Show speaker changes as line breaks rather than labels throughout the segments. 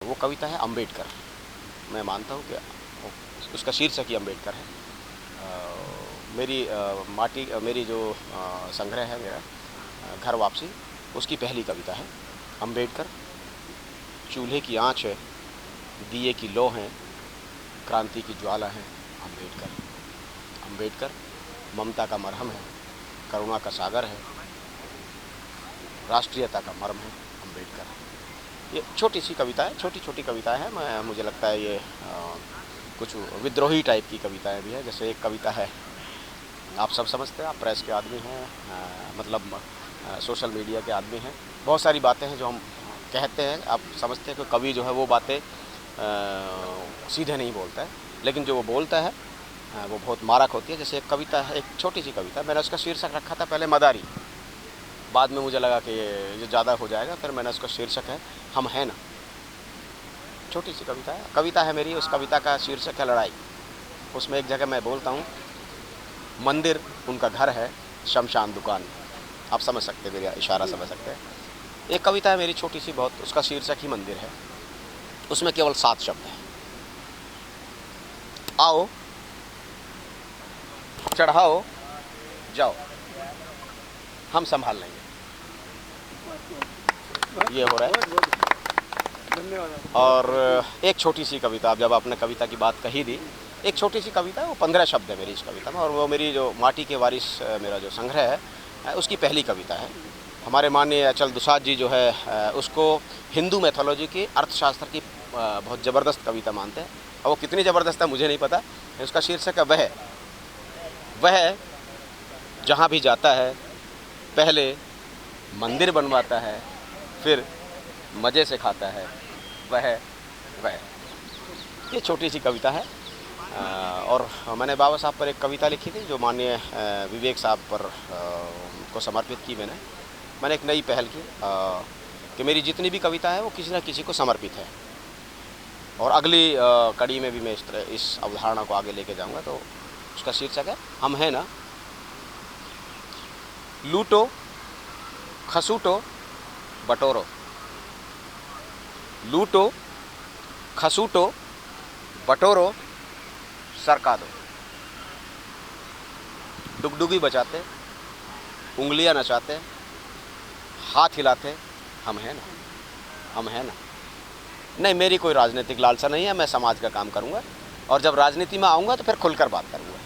वो कविता है अम्बेडकर। मैं मानता हूँ कि उसका शीर्षक ही अम्बेडकर है। मेरी जो संग्रह है मेरा घर वापसी, उसकी पहली कविता है अम्बेडकर। चूल्हे की आँच है, दिए की लौ है, क्रांति की ज्वाला है अम्बेडकर। अम्बेडकर ममता का मरहम है, करुणा का सागर है, राष्ट्रीयता का मर्म है अम्बेडकर। ये छोटी सी कविता है, छोटी छोटी कविताएं हैं। मुझे लगता है ये कुछ विद्रोही टाइप की कविताएं भी है। जैसे एक कविता है, आप सब समझते हैं, आप प्रेस के आदमी हैं, मतलब सोशल मीडिया के आदमी हैं। बहुत सारी बातें हैं जो हम कहते हैं, आप समझते हैं कि कवि जो है वो बातें सीधे नहीं बोलता है, लेकिन जो वो बोलता है वो बहुत मारक होती है। जैसे एक कविता है, एक छोटी सी कविता, मैंने उसका शीर्षक रखा था पहले मदारी, बाद में मुझे लगा कि ये ज़्यादा हो जाएगा, फिर मैंने उसका शीर्षक है हम हैं ना। छोटी सी कविता है मेरी। उस कविता का शीर्षक है लड़ाई। उसमें एक जगह मैं बोलता हूँ, मंदिर उनका घर है, शमशान दुकान। आप समझ सकते हैं, मेरा इशारा समझ सकते हैं। एक कविता है मेरी छोटी सी बहुत, उसका शीर्षक ही मंदिर है। उसमें केवल 7 शब्द हैं। आओ, चढ़ाओ, जाओ, हम संभाल लेंगे। ये हो रहा है। धन्यवाद। और एक छोटी सी कविता, जब आपने कविता की बात कही दी, एक छोटी सी कविता है, वो 15 शब्द है मेरी इस कविता में, और वो मेरी जो माटी के वारिस मेरा जो संग्रह है उसकी पहली कविता है। हमारे माननीय अचल दुसाद जी जो है उसको हिंदू मैथोलॉजी की, अर्थशास्त्र की बहुत ज़बरदस्त कविता मानते हैं। और वो कितनी ज़बरदस्त है मुझे नहीं पता। उसका शीर्षक है वह जहाँ भी जाता है पहले मंदिर बनवाता है, फिर मज़े से खाता है, वह। ये छोटी सी कविता है। और मैंने बाबा साहब पर एक कविता लिखी थी जो माननीय विवेक साहब पर को समर्पित की। मैंने एक नई पहल की कि मेरी जितनी भी कविता है वो किसी न किसी को समर्पित है। और अगली कड़ी में भी मैं इस अवधारणा को आगे लेके जाऊंगा। तो उसका शीर्षक है हम हैं ना। लूटो, खसूटो, बटोरो। लूटो, खसूटो, बटोरो, सरका दो। डुगडुगी बजाते, उंगलियां नचाते, हाथ हिलाते, हम हैं ना, हम हैं ना। नहीं, मेरी कोई राजनीतिक लालसा नहीं है। मैं समाज का काम करूंगा, और जब राजनीति में आऊंगा तो फिर खुलकर बात करूंगा।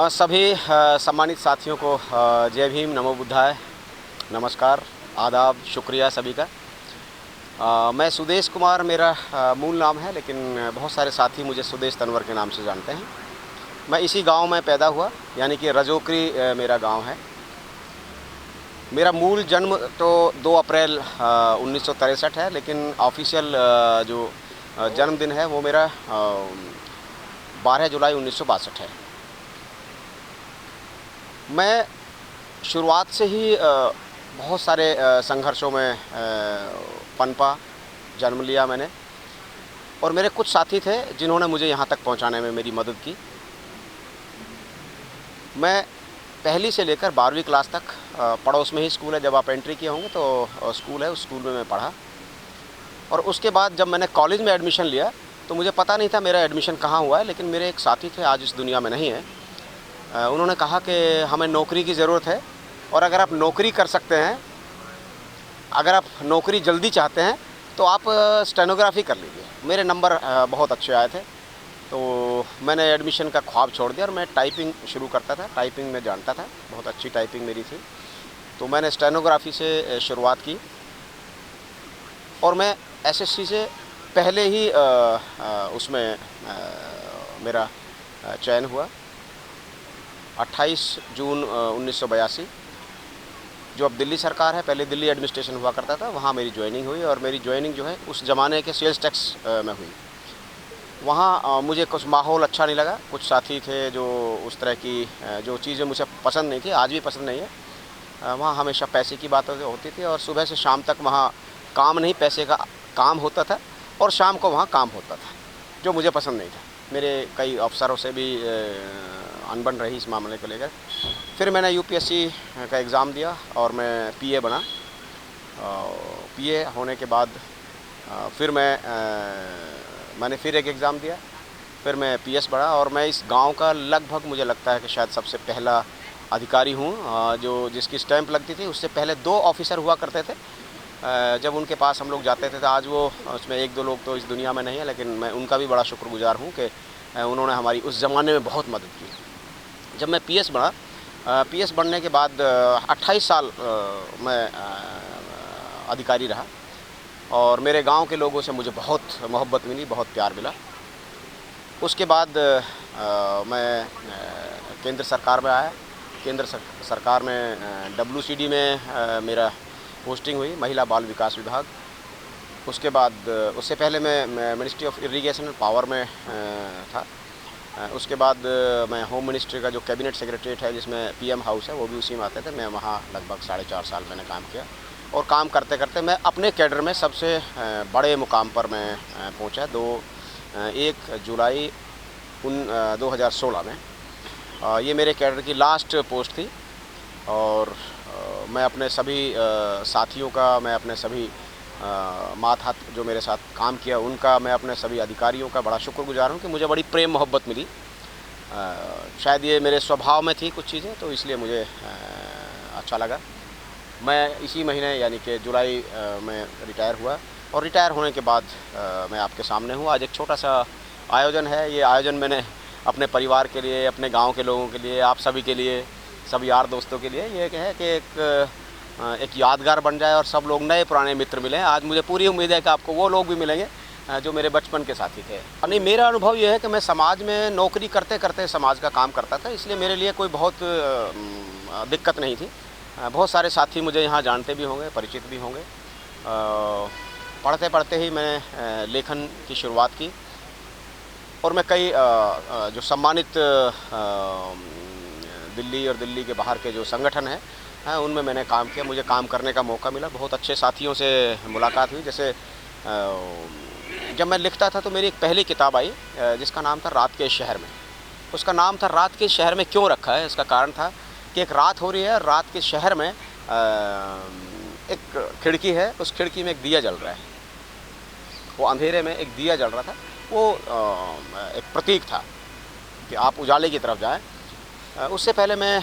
सभी सम्मानित साथियों को जय भीम, नमो बुद्धाय, नमस्कार, आदाब, शुक्रिया सभी का। मैं सुदेश कुमार मेरा मूल नाम है, लेकिन बहुत सारे साथी मुझे सुदेश तनवर के नाम से जानते हैं। मैं इसी गांव में पैदा हुआ, यानी कि रजोकरी मेरा गांव है। मेरा मूल जन्म तो 2 अप्रैल 1963 है, लेकिन ऑफिशियल जो जन्मदिन है वो मेरा 12 जुलाई 1962 है। मैं शुरुआत से ही बहुत सारे संघर्षों में पनपा, जन्म लिया मैंने। और मेरे कुछ साथी थे जिन्होंने मुझे यहाँ तक पहुँचाने में मेरी मदद की। मैं पहली से लेकर 12वीं क्लास तक पड़ोस में ही स्कूल है, जब आप एंट्री किए होंगे तो स्कूल है, उस स्कूल में मैं पढ़ा। और उसके बाद जब मैंने कॉलेज में एडमिशन लिया तो मुझे पता नहीं था मेरा एडमिशन कहाँ हुआ है, लेकिन मेरे एक साथी थे, आज इस दुनिया में नहीं है। उन्होंने कहा कि हमें नौकरी की ज़रूरत है, और अगर आप नौकरी कर सकते हैं, अगर आप नौकरी जल्दी चाहते हैं तो आप स्टेनोग्राफी कर लीजिए। मेरे नंबर बहुत अच्छे आए थे, तो मैंने एडमिशन का ख्वाब छोड़ दिया और मैं टाइपिंग शुरू करता था। टाइपिंग में जानता था, बहुत अच्छी टाइपिंग मेरी थी। तो मैंने स्टेनोग्राफी से शुरुआत की, और मैं एसएससी से पहले ही उसमें मेरा चयन हुआ। 28 जून 1982, जो अब दिल्ली सरकार है, पहले दिल्ली एडमिनिस्ट्रेशन हुआ करता था, वहाँ मेरी ज्वाइनिंग हुई। और मेरी ज्वाइनिंग जो है उस ज़माने के सेल्स टैक्स में हुई। वहाँ मुझे कुछ माहौल अच्छा नहीं लगा। कुछ साथी थे जो उस तरह की जो चीज़ें मुझे पसंद नहीं थी, आज भी पसंद नहीं है। वहाँ हमेशा पैसे की बात होती थी, और सुबह से शाम तक वहाँ काम नहीं, पैसे का काम होता था, और शाम को वहाँ काम होता था, जो मुझे पसंद नहीं था। मेरे कई अफसरों से भी अनबन रही इस मामले को लेकर। फिर मैंने यूपीएससी का एग्ज़ाम दिया और मैं पीए बना। पीए होने के बाद फिर मैंने फिर एक एग्ज़ाम दिया, फिर मैं पीएस बना और मैं इस गांव का लगभग मुझे लगता है कि शायद सबसे पहला अधिकारी हूँ जो जिसकी स्टैंप लगती थी। उससे पहले 2 ऑफिसर हुआ करते थे। जब उनके पास हम लोग जाते थे तो आज वो उसमें 1-2 लोग तो इस दुनिया में नहीं है, लेकिन मैं उनका भी बड़ा शुक्रगुजार हूँ कि उन्होंने हमारी उस ज़माने में बहुत मदद की। जब मैं पीएस बना, पीएस बनने के बाद 28 साल मैं अधिकारी रहा और मेरे गांव के लोगों से मुझे बहुत मोहब्बत मिली, बहुत प्यार मिला। उसके बाद मैं केंद्र सरकार में आया। केंद्र सरकार में WCD में मेरा पोस्टिंग हुई, महिला बाल विकास विभाग। उसके बाद उससे पहले मैं ministry of irrigation and power में था। उसके बाद मैं होम मिनिस्ट्री का जो कैबिनेट सेक्रेटरीट है जिसमें PM हाउस है वो भी उसी में आते थे। मैं वहाँ लगभग 4.5 साल मैंने काम किया और काम करते करते मैं अपने कैडर में सबसे बड़े मुकाम पर मैं पहुँचा 1 जुलाई 2016 में। ये मेरे कैडर की लास्ट पोस्ट थी और मैं अपने सभी साथियों का, मैं अपने सभी मातहत जो मेरे साथ काम किया उनका, मैं अपने सभी अधिकारियों का बड़ा शुक्रगुजार हूँ कि मुझे बड़ी प्रेम मोहब्बत मिली। शायद ये मेरे स्वभाव में थी कुछ चीज़ें, तो इसलिए मुझे अच्छा लगा। मैं इसी महीने यानी कि जुलाई में रिटायर हुआ और रिटायर होने के बाद मैं आपके सामने हूँ। आज एक छोटा सा आयोजन है। ये आयोजन मैंने अपने परिवार के लिए, अपने गांव के लोगों के लिए, आप सभी के लिए, सब यार दोस्तों के लिए ये है कि एक यादगार बन जाए और सब लोग नए पुराने मित्र मिलें। आज मुझे पूरी उम्मीद है कि आपको वो लोग भी मिलेंगे जो मेरे बचपन के साथी थे। नहीं, मेरा अनुभव ये है कि मैं समाज में नौकरी करते करते समाज का काम करता था, इसलिए मेरे लिए कोई बहुत दिक्कत नहीं थी। बहुत सारे साथी मुझे यहाँ जानते भी होंगे, परिचित भी होंगे। पढ़ते पढ़ते ही मैंने लेखन की शुरुआत की और मैं कई जो सम्मानित दिल्ली और दिल्ली के बाहर के जो संगठन हैं उनमें मैंने काम किया। मुझे काम करने का मौका मिला, बहुत अच्छे साथियों से मुलाकात हुई। जैसे जब मैं लिखता था तो मेरी एक पहली किताब आई जिसका नाम था रात के शहर में। उसका नाम था रात के शहर में क्यों रखा है, इसका कारण था कि एक रात हो रही है, रात के शहर में एक खिड़की है, उस खिड़की में एक दिया जल रहा है। वो अंधेरे में एक दिया जल रहा था, वो एक प्रतीक था कि आप उजाले की तरफ जाएं। उससे पहले मैं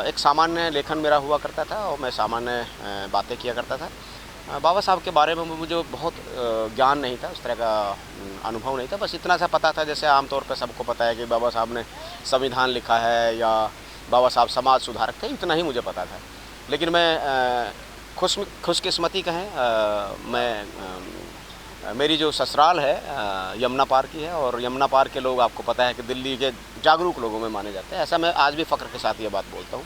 एक सामान्य लेखन मेरा हुआ करता था और मैं सामान्य बातें किया करता था। बाबा साहब के बारे में मुझे बहुत ज्ञान नहीं था, उस तरह का अनुभव नहीं था। बस इतना सा पता था जैसे आमतौर पर सबको पता है कि बाबा साहब ने संविधान लिखा है या बाबा साहब समाज सुधारक थे, इतना ही मुझे पता था। लेकिन मैं खुशकिस्मती कहें, मेरी जो ससुराल है यमुना पार की है और यमुना पार के लोग आपको पता है कि दिल्ली के जागरूक लोगों में माने जाते हैं। ऐसा मैं आज भी फ़ख्र के साथ ये बात बोलता हूँ।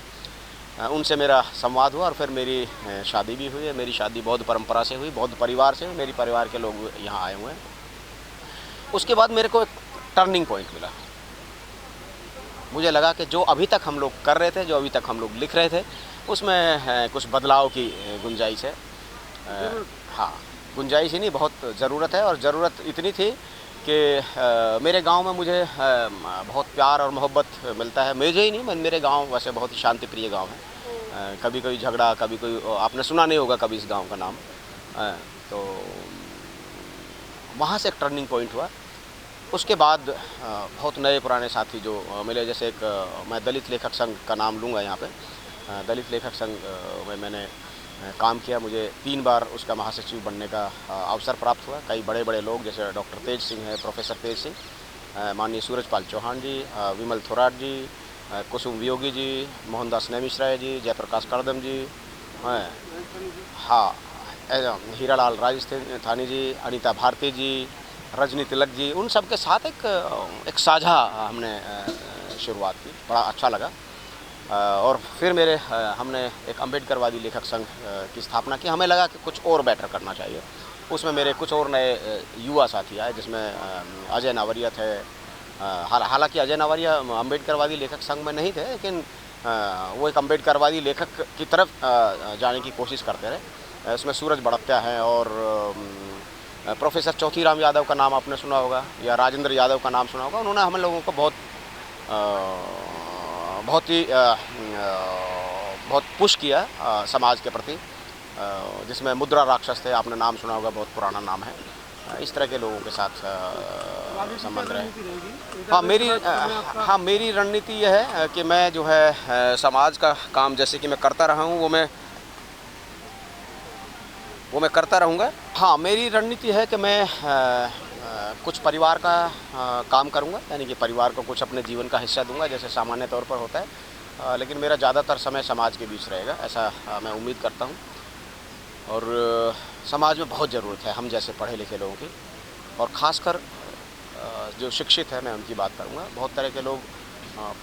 उनसे मेरा संवाद हुआ और फिर मेरी शादी भी हुई है। मेरी शादी बौद्ध परंपरा से हुई, बौद्ध परिवार से हुई। मेरे परिवार के लोग यहाँ आए हुए हैं। उसके बाद मेरे को एक टर्निंग पॉइंट मिला। मुझे लगा कि जो अभी तक हम लोग कर रहे थे, जो अभी तक हम लोग लिख रहे थे, उसमें कुछ बदलाव की गुंजाइश है। हाँ, गुंजाइश ही नहीं, बहुत ज़रूरत है। और ज़रूरत इतनी थी कि मेरे गांव में मुझे बहुत प्यार और मोहब्बत मिलता है। मुझे ही नहीं, मेरे गांव वैसे बहुत ही शांति प्रिय गांव है। कभी कोई झगड़ा, कभी कोई, आपने सुना नहीं होगा कभी इस गांव का नाम। तो वहाँ से एक टर्निंग पॉइंट हुआ। उसके बाद बहुत नए पुराने साथी जो मिले। जैसे एक मैं दलित लेखक संघ का नाम लूँगा यहाँ पे। दलित लेखक संघ में मैंने काम किया। मुझे 3 बार उसका महासचिव बनने का अवसर प्राप्त हुआ। कई बड़े बड़े लोग जैसे डॉक्टर तेज सिंह है, प्रोफेसर तेज सिंह, माननीय सूरजपाल चौहान जी, विमल थोराट जी, कुसुम वियोगी जी, मोहनदास नैमिषराय जी, जयप्रकाश करदम जी, हाँ, हीरालाल राजस्थानी जी, अनीता भारती जी, रजनी तिलक जी, उन सब के साथ एक साझा हमने शुरुआत की। बड़ा अच्छा लगा। और फिर हमने एक अम्बेडकरवादी लेखक संघ की स्थापना की। हमें लगा कि कुछ और बेटर करना चाहिए। उसमें मेरे कुछ और नए युवा साथी आए, जिसमें अजय नावरिया थे। हालांकि अजय नावरिया अम्बेडकरवादी लेखक संघ में नहीं थे, लेकिन वो एक अम्बेडकरवादी लेखक की तरफ जाने की कोशिश करते रहे। इसमें सूरज बड़त्या हैं और प्रोफेसर चौथीराम यादव का नाम आपने सुना होगा या राजेंद्र यादव का नाम सुना होगा। उन्होंने हम लोगों को बहुत बहुत ही बहुत पुश किया समाज के प्रति, जिसमें मुद्रा राक्षस थे, आपने नाम सुना होगा, बहुत पुराना नाम है। इस तरह के लोगों के साथ संबंध रहे। हाँ, मेरी रणनीति यह है कि मैं जो है समाज का काम जैसे कि मैं करता रहा हूँ, वो मैं करता रहूँगा। हाँ, मेरी रणनीति है कि मैं कुछ परिवार का काम करूँगा, यानी कि परिवार को कुछ अपने जीवन का हिस्सा दूंगा, जैसे सामान्य तौर पर होता है, लेकिन मेरा ज़्यादातर समय समाज के बीच रहेगा, ऐसा मैं उम्मीद करता हूँ। और समाज में बहुत ज़रूरत है हम जैसे पढ़े लिखे लोगों की, और ख़ासकर जो शिक्षित है, मैं उनकी बात करूँगा। बहुत तरह के लोग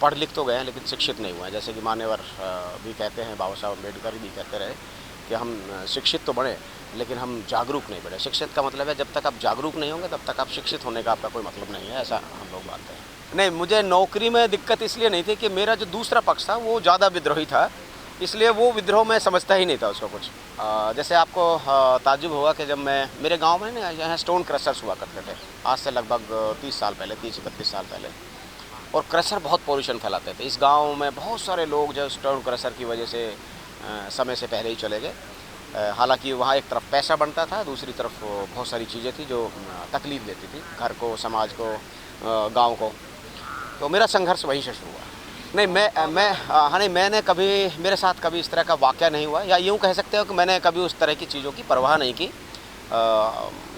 पढ़ लिख तो गए हैं लेकिन शिक्षित नहीं हुए हैं, जैसे कि मान्यवर भी कहते हैं, बाबा साहब अम्बेडकर भी कहते रहे कि हम शिक्षित तो बने लेकिन हम जागरूक नहीं बने। शिक्षित का मतलब है जब तक आप जागरूक नहीं होंगे तब तक आप शिक्षित होने का आपका कोई मतलब नहीं है, ऐसा हम लोग मानते हैं। नहीं, मुझे नौकरी में दिक्कत इसलिए नहीं थी कि मेरा जो दूसरा पक्ष था वो ज़्यादा विद्रोही था, इसलिए वो विद्रोह मैं समझता ही नहीं था उसको कुछ। जैसे आपको ताज्जुब होगा कि जब मेरे गांव में ना यहाँ स्टोन क्रशर्स हुआ करते थे, आज से लगभग 30 साल पहले, 30-31 साल पहले, और क्रशर बहुत पॉल्यूशन फैलाते थे। इस गांव में बहुत सारे लोग जो स्टोन क्रशर की वजह से समय से पहले ही चले गए। हालांकि वहाँ एक तरफ पैसा बनता था, दूसरी तरफ बहुत सारी चीज़ें थी जो तकलीफ़ देती थी घर को, समाज को, गांव को। तो मेरा संघर्ष वहीं से शुरू हुआ। नहीं, नहीं, मैंने कभी, मेरे साथ कभी इस तरह का वाक़या नहीं हुआ, या यूँ कह सकते हो कि मैंने कभी उस तरह की चीज़ों की परवाह नहीं की।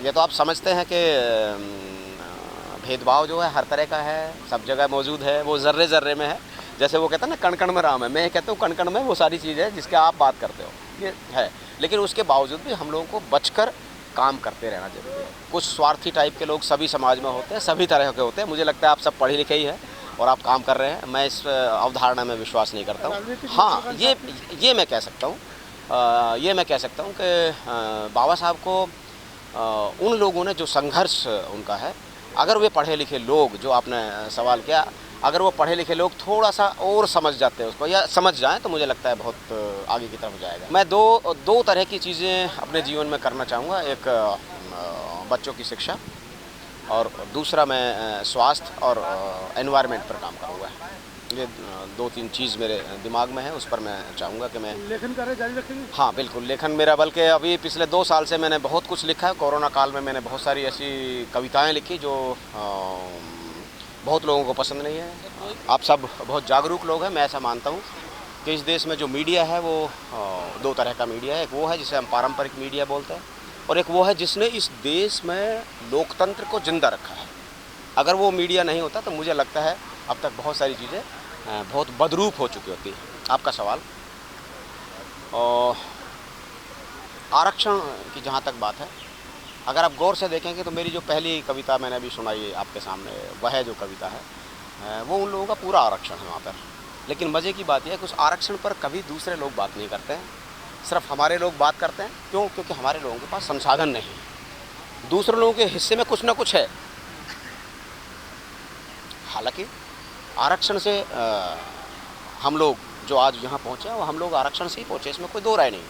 ये तो आप समझते हैं कि भेदभाव जो है हर तरह का है, सब जगह मौजूद है, वो ज़र्रे ज़र्रे में है। जैसे वो कहता है ना, कण कण में राम है, मैं कहता हूँ कण कण में वो सारी चीज़ है जिसके आप बात करते हो, ये है। लेकिन उसके बावजूद भी हम लोगों को बचकर काम करते रहना जरूरी है। कुछ स्वार्थी टाइप के लोग सभी समाज में होते हैं, सभी तरह के होते हैं। मुझे लगता है आप सब पढ़े लिखे ही हैं और आप काम कर रहे हैं, मैं इस अवधारणा में विश्वास नहीं करता हूँ। हाँ, ये मैं कह सकता हूँ, कि बाबा साहब को उन लोगों ने जो संघर्ष उनका है, अगर वे पढ़े लिखे लोग, जो आपने सवाल किया, अगर वो पढ़े लिखे लोग थोड़ा सा और समझ जाते हैं उसको, या समझ जाएं, तो मुझे लगता है बहुत आगे की तरफ जाएगा। मैं दो तरह की चीज़ें अपने जीवन में करना चाहूँगा। एक बच्चों की शिक्षा, और दूसरा मैं स्वास्थ्य और एनवायरनमेंट पर काम करूँगा। ये 2-3 चीज़ मेरे दिमाग में है, उस पर मैं चाहूँगा कि मैं
लेखन कार्य जारी रखेंगे।
हाँ, बिल्कुल, लेखन मेरा, बल्कि अभी पिछले 2 साल से मैंने बहुत कुछ लिखा है। कोरोना काल में मैंने बहुत सारी ऐसी कविताएं लिखी जो बहुत लोगों को पसंद नहीं है। आप सब बहुत जागरूक लोग हैं। मैं ऐसा मानता हूँ कि इस देश में जो मीडिया है वो 2 तरह का मीडिया है। एक वो है जिसे हम पारंपरिक मीडिया बोलते हैं, और एक वो है जिसने इस देश में लोकतंत्र को जिंदा रखा है। अगर वो मीडिया नहीं होता तो मुझे लगता है अब तक बहुत सारी चीज़ें बहुत बदरूप हो चुकी होती है। आपका सवाल, और आरक्षण की जहाँ तक बात है, अगर आप गौर से देखेंगे तो मेरी जो पहली कविता मैंने अभी सुनाई आपके सामने, वह जो कविता है वो उन लोगों का पूरा आरक्षण है वहाँ पर। लेकिन मज़े की बात यह है कि उस आरक्षण पर कभी दूसरे लोग बात नहीं करते हैं, सिर्फ हमारे लोग बात करते हैं। क्यों? क्योंकि हमारे लोगों के पास संसाधन नहीं है। दूसरे लोगों के हिस्से में कुछ ना कुछ है। हालांकि आरक्षण से हम लोग जो आज यहाँ पहुँचे हैं वो हम लोग आरक्षण से ही पहुँचे, इसमें कोई दो राय नहीं।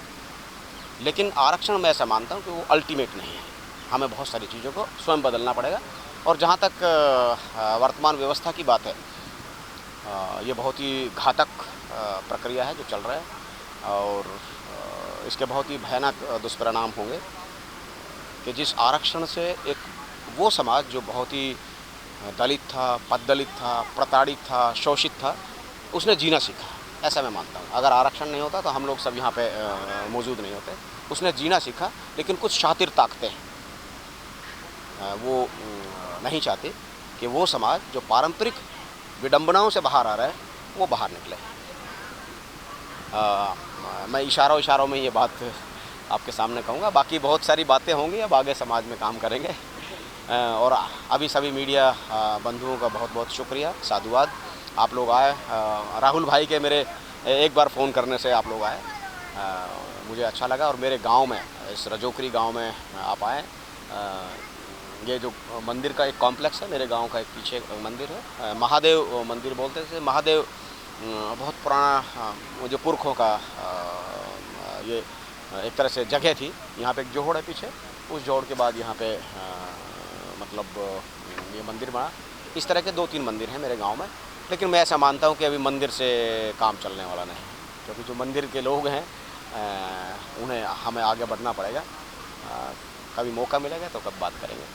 लेकिन आरक्षण मैं ऐसा मानता हूँ कि वो अल्टीमेट नहीं है, हमें बहुत सारी चीज़ों को स्वयं बदलना पड़ेगा। और जहाँ तक वर्तमान व्यवस्था की बात है, ये बहुत ही घातक प्रक्रिया है जो चल रहा है, और इसके बहुत ही भयानक दुष्परिणाम होंगे कि जिस आरक्षण से एक वो समाज जो बहुत ही दलित था, पददलित था, प्रताड़ित था, शोषित था, उसने जीना सीखा, ऐसा मैं मानता हूँ। अगर आरक्षण नहीं होता तो हम लोग सब यहाँ पे मौजूद नहीं होते। उसने जीना सीखा, लेकिन कुछ शातिर ताकतें वो नहीं चाहते कि वो समाज जो पारंपरिक विडंबनाओं से बाहर आ रहा है वो बाहर निकले। मैं इशारों में ये बात आपके सामने कहूँगा। बाकी बहुत सारी बातें होंगी, अब आगे समाज में काम करेंगे। और अभी सभी मीडिया बंधुओं का बहुत बहुत शुक्रिया, साधुवाद। आप लोग आए, राहुल भाई के मेरे एक बार फ़ोन करने से आप लोग आए, मुझे अच्छा लगा। और मेरे गांव में, इस रजोकरी गांव में आप आए। ये जो मंदिर का एक कॉम्प्लेक्स है, मेरे गांव का एक पीछे मंदिर है, महादेव मंदिर बोलते थे। महादेव बहुत पुराना, जो पुरखों का ये एक तरह से जगह थी। यहाँ पे एक जोड़ है पीछे, उस जोड़ के बाद यहाँ पे मतलब ये मंदिर बना। इस तरह के 2-3 मंदिर हैं मेरे गांव में। लेकिन मैं ऐसा मानता हूँ कि अभी मंदिर से काम चलने वाला नहीं, क्योंकि जो मंदिर के लोग हैं उन्हें हमें आगे बढ़ना पड़ेगा। कभी मौका मिलेगा तो कब बात करेंगे।